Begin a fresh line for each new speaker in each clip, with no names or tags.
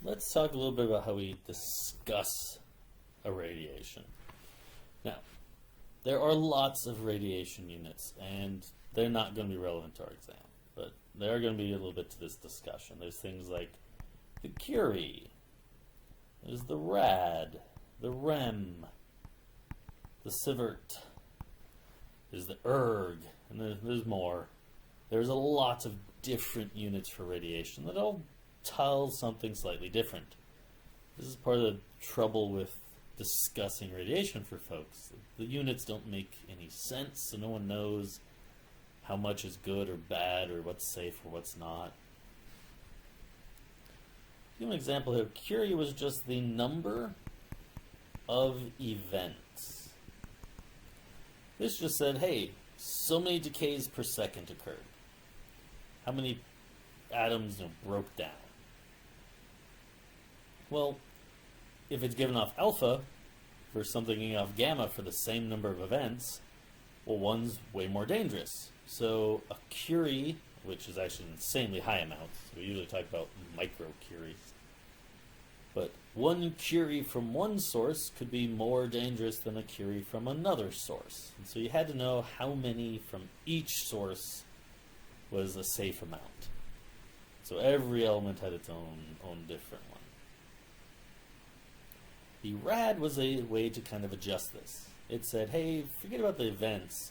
let's talk a little bit about how we discuss a radiation. Now, there are lots of radiation units, and they're not going to be relevant to our exam, but they are going to be a little bit to this discussion. There's things like the Curie, there's the rad, the rem, the sievert, there's the erg, and there's more. There's a lot of different units for radiation that all tell something slightly different. This is part of the trouble with discussing radiation for folks. The units don't make any sense, so no one knows how much is good or bad or what's safe or what's not. Give an example here. Curie was just the number of events. This just said, hey, so many decays per second occurred. How many atoms broke down? Well, if it's given off alpha for something giving off gamma for the same number of events, well, one's way more dangerous. So a Curie, which is actually an insanely high amount, so we usually talk about micro Curies, but one Curie from one source could be more dangerous than a Curie from another source. And so you had to know how many from each source was a safe amount. So every element had its own different one. The rad was a way to kind of adjust this. It said, hey, forget about the events.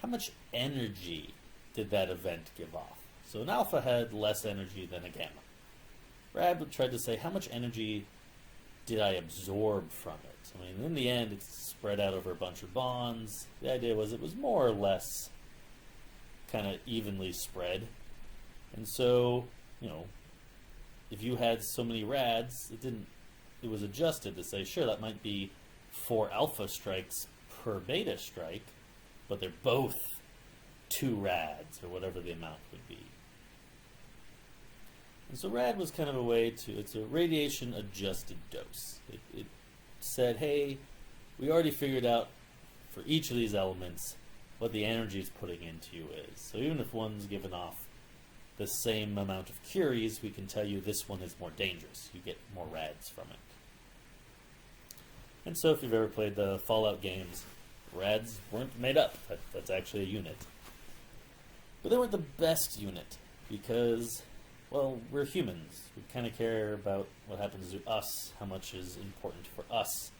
How much energy did that event give off? So an alpha had less energy than a gamma. Rad tried to say, how much energy did I absorb from it? I mean, in the end, it's spread out over a bunch of bonds. The idea was it was more or less kind of evenly spread. And so, if you had so many rads, it was adjusted to say, sure, that might be 4 alpha strikes per beta strike, but they're both 2 rads, or whatever the amount would be. And so rad was kind of a way it's a radiation adjusted dose. It said, hey, we already figured out for each of these elements what the energy it's putting into you is. So even if one's given off the same amount of Curies, we can tell you this one is more dangerous. You get more rads from it. And so if you've ever played the Fallout games, rads weren't made up. That's actually a unit. But they weren't the best unit because, well, we're humans. We kind of care about what happens to us, how much is important for us.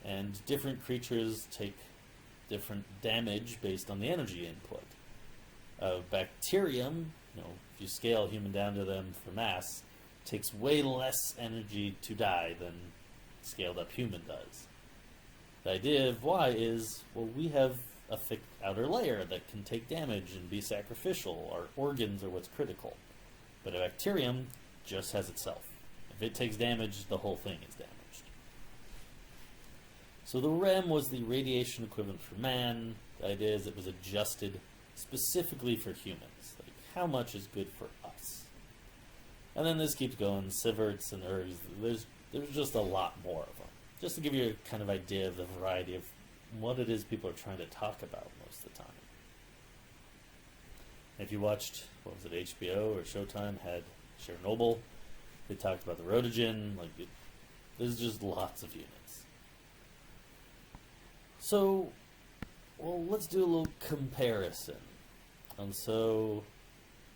And different creatures take different damage based on the energy input. Bacterium, if you scale human down to them for mass, takes way less energy to die than scaled up human does. The idea of why is, well, we have a thick outer layer that can take damage and be sacrificial. Our organs are what's critical. But a bacterium just has itself. If it takes damage, the whole thing is damaged. So the REM was the radiation equivalent for man. The idea is it was adjusted specifically for humans. Like, how much is good for us? And then this keeps going. Sieverts and ergs. There's just a lot more of them. Just to give you a kind of idea of the variety of what it is people are trying to talk about most of the time. If you watched, HBO or Showtime had Chernobyl, they talked about the rotogen. There's just lots of units. So, well, let's do a little comparison. And so,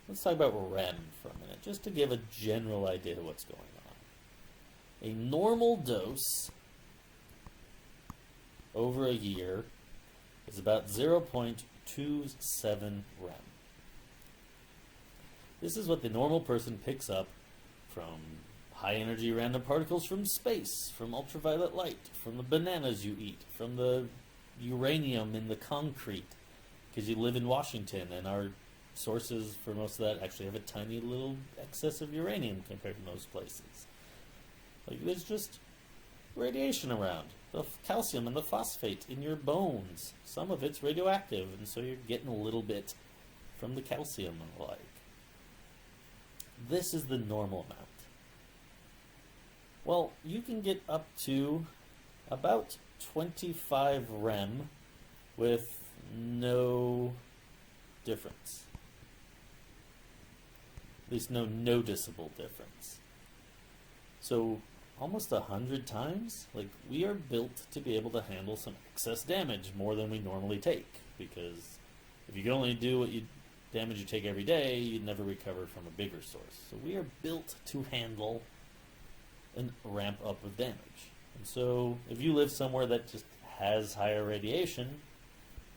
let's talk about REM for a minute, just to give a general idea of what's going on. A normal dose over a year is about 0.27 REM. This is what the normal person picks up from high-energy random particles from space, from ultraviolet light, from the bananas you eat, from the uranium in the concrete, because you live in Washington, and our sources for most of that actually have a tiny little excess of uranium compared to most places. There's just radiation around. The calcium and the phosphate in your bones. Some of it's radioactive, and so you're getting a little bit from the calcium and the like. This is the normal amount. Well, you can get up to about 25 REM with no difference. At least no noticeable difference. So almost 100 times? Like, we are built to be able to handle some excess damage more than we normally take. Because if you could only do damage you take every day, you'd never recover from a bigger source. So we are built to handle and ramp up of damage. And so if you live somewhere that just has higher radiation,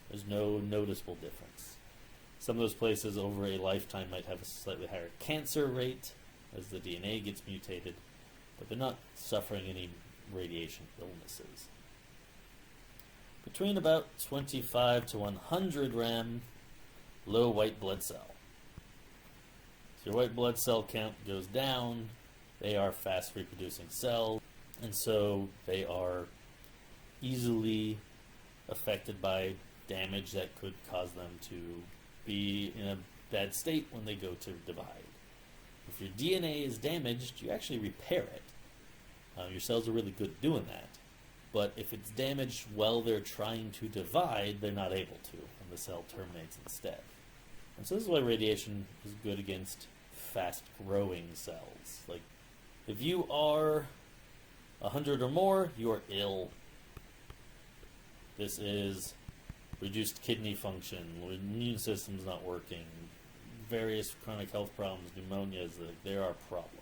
there's no noticeable difference. Some of those places over a lifetime might have a slightly higher cancer rate as the DNA gets mutated, but they're not suffering any radiation illnesses. Between about 25 to 100 rem, low white blood cell. So your white blood cell count goes down. They are fast reproducing cells, and so they are easily affected by damage that could cause them to be in a bad state when they go to divide. If your DNA is damaged, you actually repair it. Your cells are really good at doing that. But if it's damaged while they're trying to divide, they're not able to, and the cell terminates instead. And so this is why radiation is good against fast-growing cells. Like, if you are 100 or more, you are ill. This is reduced kidney function, immune system's not working, various chronic health problems, pneumonias, there are problems.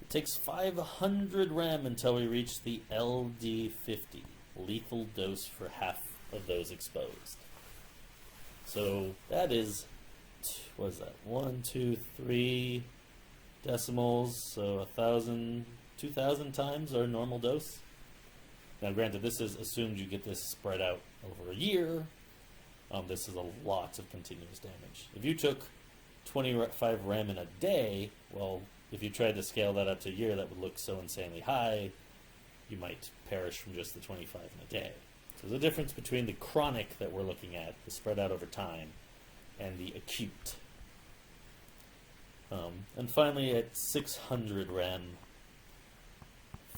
It takes 500 rem until we reach the LD50, lethal dose for half of those exposed. So that is, what is that, 1, 2, 3 decimals, so 1,000, 2,000 times our normal dose. Now granted, this is assumed you get this spread out over a year. This is a lot of continuous damage. If you took 25 rem in a day, well, if you tried to scale that up to a year, that would look so insanely high, you might perish from just the 25 in a day. So there's a difference between the chronic that we're looking at, the spread out over time, and the acute. And finally, at 600 rem,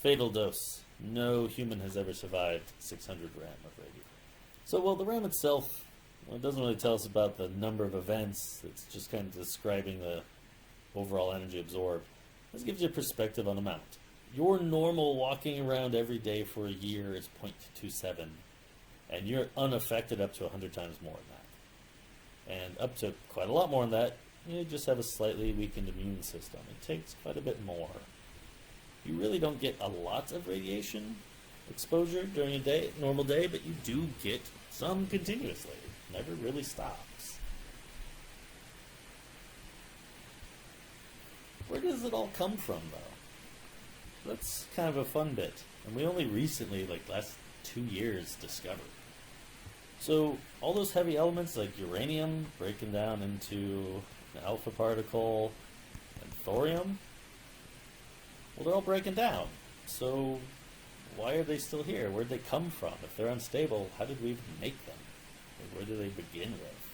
fatal dose. No human has ever survived 600 rem of radiation. So, well, the rem itself, well, it doesn't really tell us about the number of events. It's just kind of describing the overall energy absorbed. This gives you a perspective on amount. Your normal walking around every day for a year is 0.27, and you're unaffected up to 100 times more than that. And up to quite a lot more than that, you just have a slightly weakened immune system. It takes quite a bit more. You really don't get a lot of radiation exposure during a normal day, but you do get some continuously. It never really stops. Where does it all come from, though? That's kind of a fun bit, and we only recently, like last 2 years, discovered. So all those heavy elements like uranium breaking down into an alpha particle and thorium, well, they're all breaking down. So why are they still here? Where'd they come from? If they're unstable, how did we even make them? Or where do they begin with?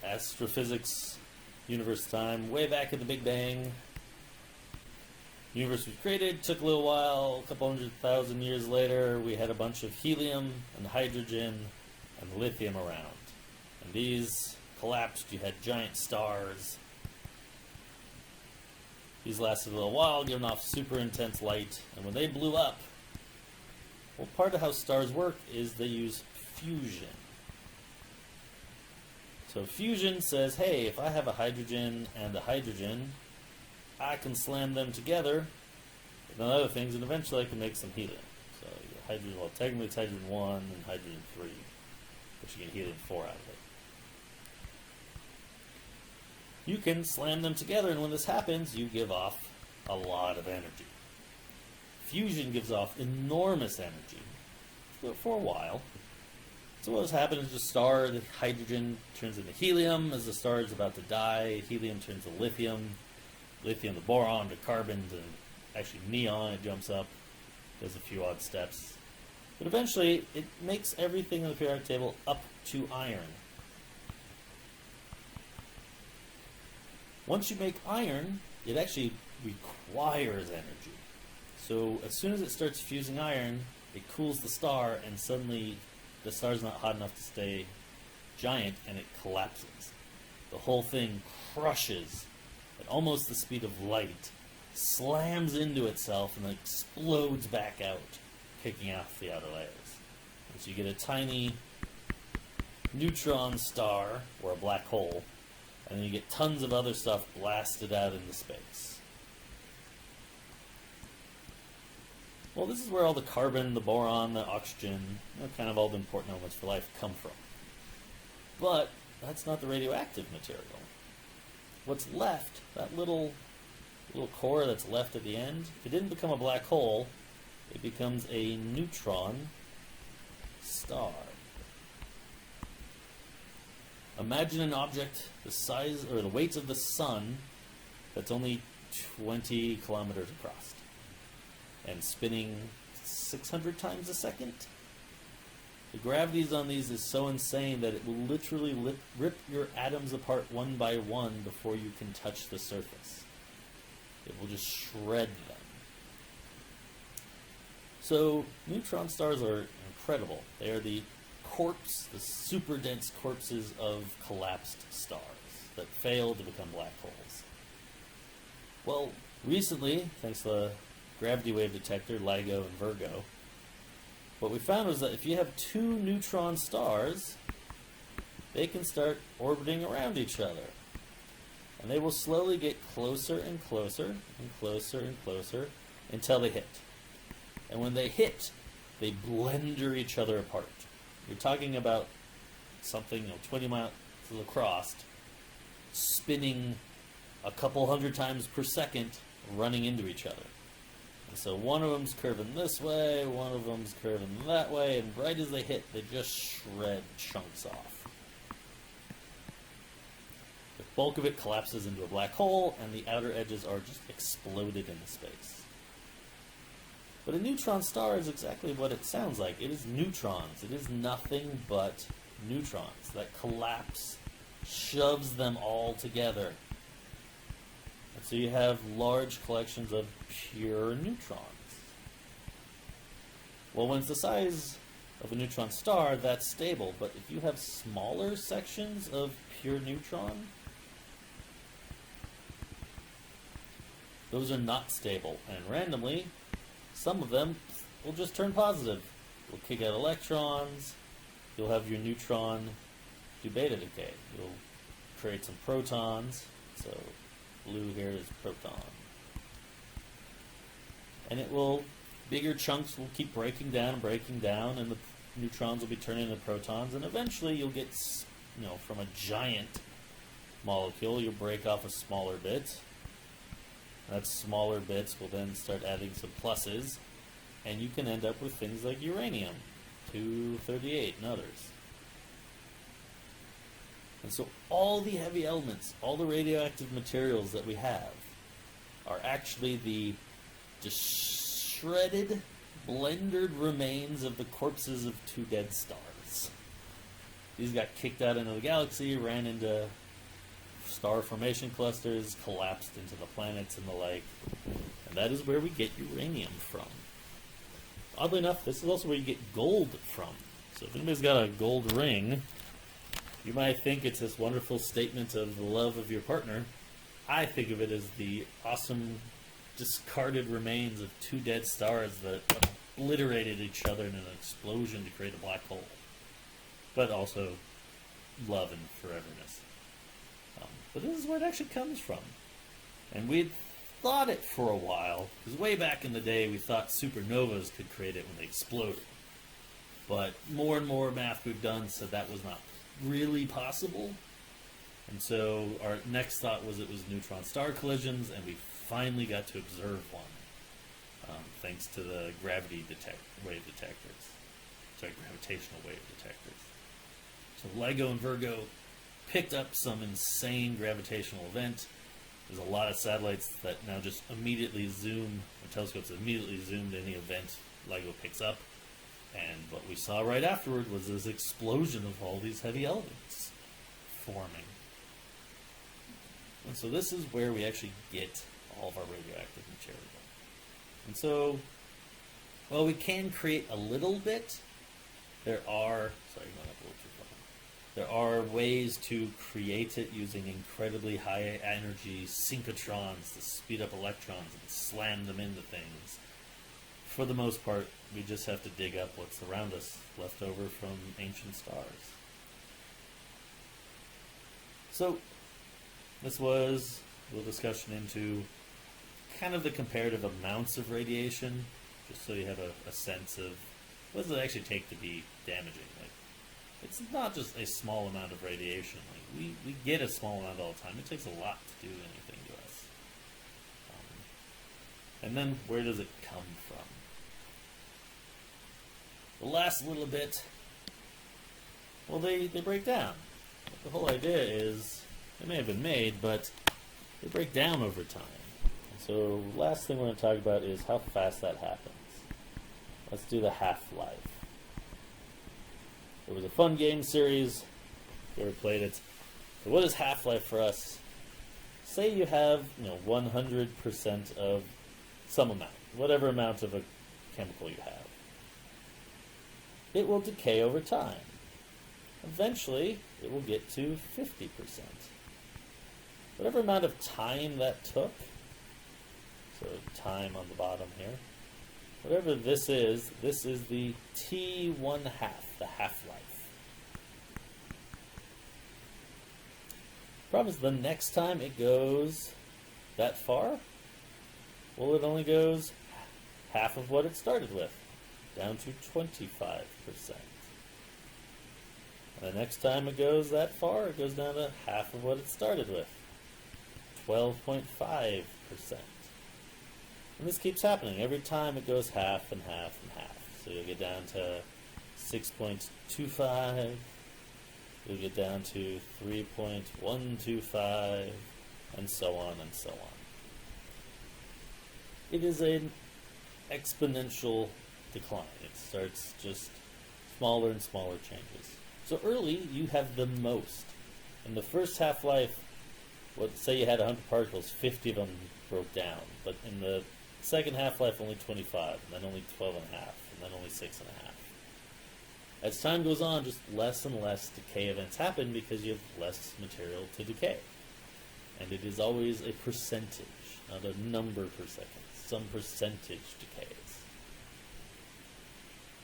Astrophysics, universe time, way back at the Big Bang. The universe was created, took a little while, a couple 100,000 years later, we had a bunch of helium and hydrogen and lithium around. And these collapsed, you had giant stars. These lasted a little while, giving off super intense light, and when they blew up, well, part of how stars work is they use fusion. So fusion says, hey, if I have a hydrogen and a hydrogen, I can slam them together with other things, and eventually I can make some helium. So your hydrogen, well, technically it's hydrogen 1 and hydrogen 3, but you get helium 4 out of it. You can slam them together, and when this happens, you give off a lot of energy. Fusion gives off enormous energy for a while. So what has happened is the star, the hydrogen turns into helium. As the star is about to die, helium turns to lithium. Lithium, the boron, to carbon, to actually neon. It jumps up, does a few odd steps. But eventually, it makes everything on the periodic table up to iron. Once you make iron, it actually requires energy. So as soon as it starts fusing iron, it cools the star, and suddenly the star's not hot enough to stay giant, and it collapses. The whole thing crushes at almost the speed of light, slams into itself and then explodes back out, kicking off the outer layers. And so you get a tiny neutron star, or a black hole, and then you get tons of other stuff blasted out into space. Well, this is where all the carbon, the boron, the oxygen, kind of all the important elements for life come from. But that's not the radioactive material. What's left, that little core that's left at the end, if it didn't become a black hole, it becomes a neutron star. Imagine an object the size or the weight of the sun that's only 20 kilometers across and spinning 600 times a second. The gravities on these is so insane that it will literally rip your atoms apart one by one before you can touch the surface. It will just shred them. So neutron stars are incredible. They are the super dense corpses of collapsed stars that fail to become black holes. Well, recently, thanks to the gravity wave detector, LIGO and Virgo, what we found was that if you have two neutron stars, they can start orbiting around each other. And they will slowly get closer and closer and closer and closer until they hit. And when they hit, they blender each other apart. You're talking about something 20 miles across, spinning a couple hundred times per second, running into each other. And so one of them's curving this way, one of them's curving that way, and right as they hit, they just shred chunks off. The bulk of it collapses into a black hole, and the outer edges are just exploded into space. But a neutron star is exactly what it sounds like. It is neutrons. It is nothing but neutrons that collapse, shoves them all together. And so you have large collections of pure neutrons. Well, when it's the size of a neutron star, that's stable. But if you have smaller sections of pure neutron, those are not stable. And randomly, some of them will just turn positive. Will kick out electrons. You'll have your neutron do beta decay. You'll create some protons. So blue here is proton. And bigger chunks will keep breaking down, and the neutrons will be turning into protons, and eventually you'll get, from a giant molecule, you'll break off a smaller bit. That smaller bits will then start adding some pluses, and you can end up with things like uranium, 238 and others. And so all the heavy elements, all the radioactive materials that we have, are actually the just shredded, blendered remains of the corpses of two dead stars. These got kicked out into the galaxy, ran into star formation clusters, collapsed into the planets and the like, and that is where we get uranium from. Oddly enough, this is also where you get gold from. So if anybody's got a gold ring, you might think it's this wonderful statement of the love of your partner. I think of it as the awesome discarded remains of two dead stars that obliterated each other in an explosion to create a black hole. But also love and foreverness. But this is where it actually comes from. And we'd thought it for a while, because way back in the day we thought supernovas could create it when they exploded. But more and more math we've done said that was not really possible. And so our next thought was it was neutron star collisions, and we finally got to observe one, thanks to the gravitational wave detectors. So LIGO and Virgo picked up some insane gravitational event. There's a lot of satellites that now just immediately zoom, or telescopes immediately zoom to any event LIGO picks up. And what we saw right afterward was this explosion of all these heavy elements forming. And so this is where we actually get all of our radioactive material. And so, well, we can create a little bit. There are, sorry, going up a little too There are ways to create it using incredibly high energy synchrotrons to speed up electrons and slam them into things. For the most part, we just have to dig up what's around us, left over from ancient stars. So, this was a little discussion into kind of the comparative amounts of radiation, just so you have a sense of what does it actually take to be damaging. Like, it's not just a small amount of radiation. Like, we get a small amount all the time. It takes a lot to do anything to us. And then, where does it come from? The last little bit, well, they break down. The whole idea is, it may have been made, but they break down over time. So, last thing we're going to talk about is how fast that happens. Let's do the Halflife. It was a fun game series. If you ever played it. So what is Half-Life for us? Say you have 100% of some amount, whatever amount of a chemical you have. It will decay over time. Eventually, it will get to 50%. Whatever amount of time that took, so time on the bottom here, whatever this is the T1 half, the half-life. Problem is, the next time it goes that far, well, it only goes half of what it started with, down to 25%. And the next time it goes that far, it goes down to half of what it started with, 12.5%. And this keeps happening. Every time it goes half and half and half. So you'll get down to 6.25. You'll get down to 3.125, and so on and so on. It is an exponential decline. It starts just smaller and smaller changes. So early, you have the most. In the first half-life, say you had 100 particles, 50 of them broke down. But in the second half-life, only 25, and then only 12 and a half, and then only 6 and a half. As time goes on, just less and less decay events happen because you have less material to decay. And it is always a percentage, not a number per second. Some percentage decays.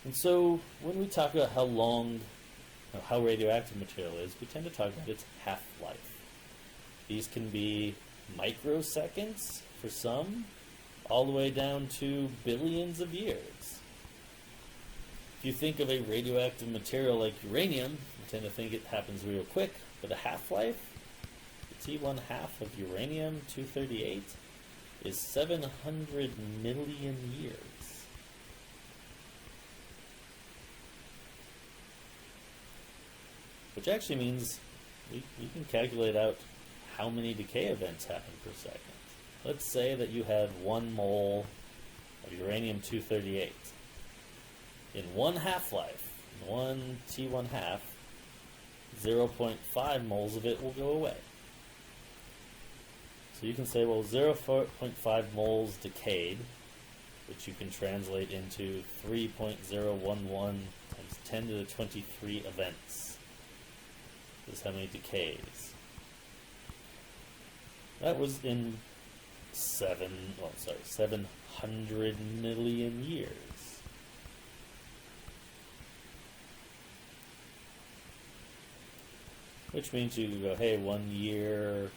And so, when we talk about how radioactive material is, we tend to talk about its half-life. These can be microseconds for some, all the way down to billions of years. If you think of a radioactive material like uranium, you tend to think it happens real quick, but a half-life, the T1 half of uranium-238, is 700 million years. Which actually means we can calculate out how many decay events happen per second. Let's say that you have 1 mole of uranium-238. In one half-life, in one T1 half, 0.5 moles of it will go away. So you can say, well, 0.5 moles decayed, which you can translate into 3.011 times 10 to the 23 events. This is how many decays. That was in 700 million years. Which means you go, hey, 1 year,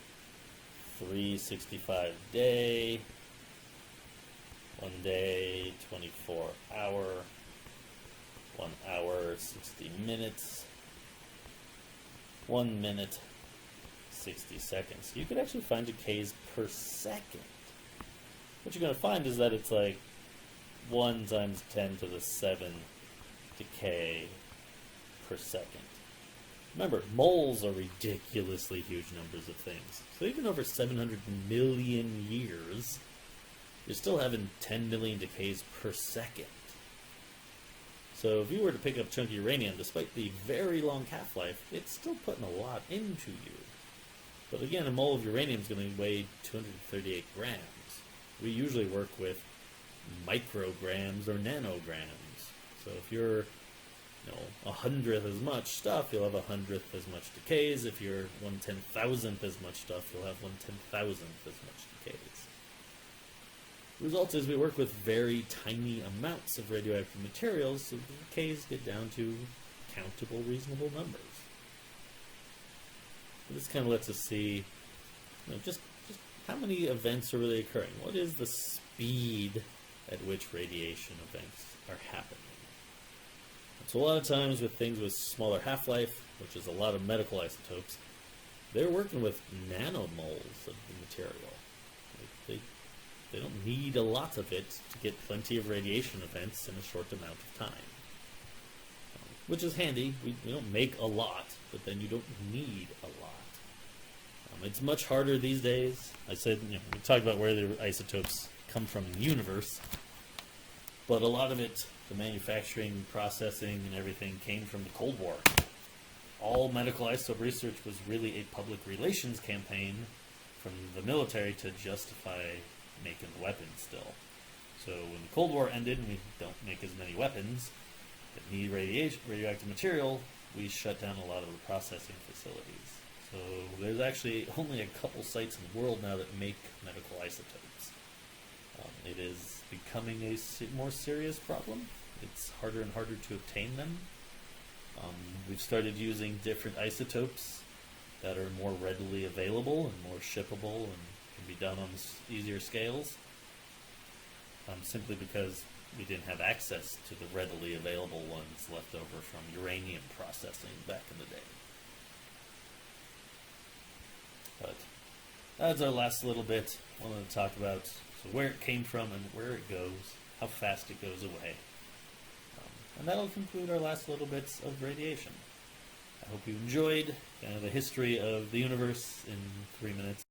365 day, 1 day, 24 hour, 1 hour, 60 minutes, 1 minute, 60 seconds. You could actually find decays per second. What you're going to find is that it's like 1 times 10 to the 7 decay per second. Remember, moles are ridiculously huge numbers of things. So even over 700 million years, you're still having 10 million decays per second. So if you were to pick up a chunk of uranium, despite the very long half-life, it's still putting a lot into you. But again, a mole of uranium is going to weigh 238 grams. We usually work with micrograms or nanograms. So if you're a 100th as much stuff, you'll have 100th as much decays. If you're 1/10,000th as much stuff, you'll have 1/10,000th as much decays. The result is we work with very tiny amounts of radioactive materials, so the decays get down to countable, reasonable numbers. This kind of lets us see just how many events are really occurring. What is the speed at which radiation events are happening? So a lot of times with things with smaller half-life, which is a lot of medical isotopes, they're working with nanomoles of the material. They don't need a lot of it to get plenty of radiation events in a short amount of time. Which is handy. We don't make a lot, but then you don't need a lot. It's much harder these days. I said, we talked about where the isotopes come from in the universe, but a lot of it, the manufacturing, processing, and everything came from the Cold War. All medical isotope research was really a public relations campaign from the military to justify making the weapons still. So when the Cold War ended and we don't make as many weapons that need radioactive material, we shut down a lot of the processing facilities. So there's actually only a couple sites in the world now that make medical isotopes. It is becoming a more serious problem. It's harder and harder to obtain them. We've started using different isotopes that are more readily available and more shippable and can be done on easier scales, simply because we didn't have access to the readily available ones left over from uranium processing back in the day. But that's our last little bit. I wanted to talk about where it came from and where it goes, how fast it goes away. And that'll conclude our last little bits of radiation. I hope you enjoyed kind of the history of the universe in 3 minutes.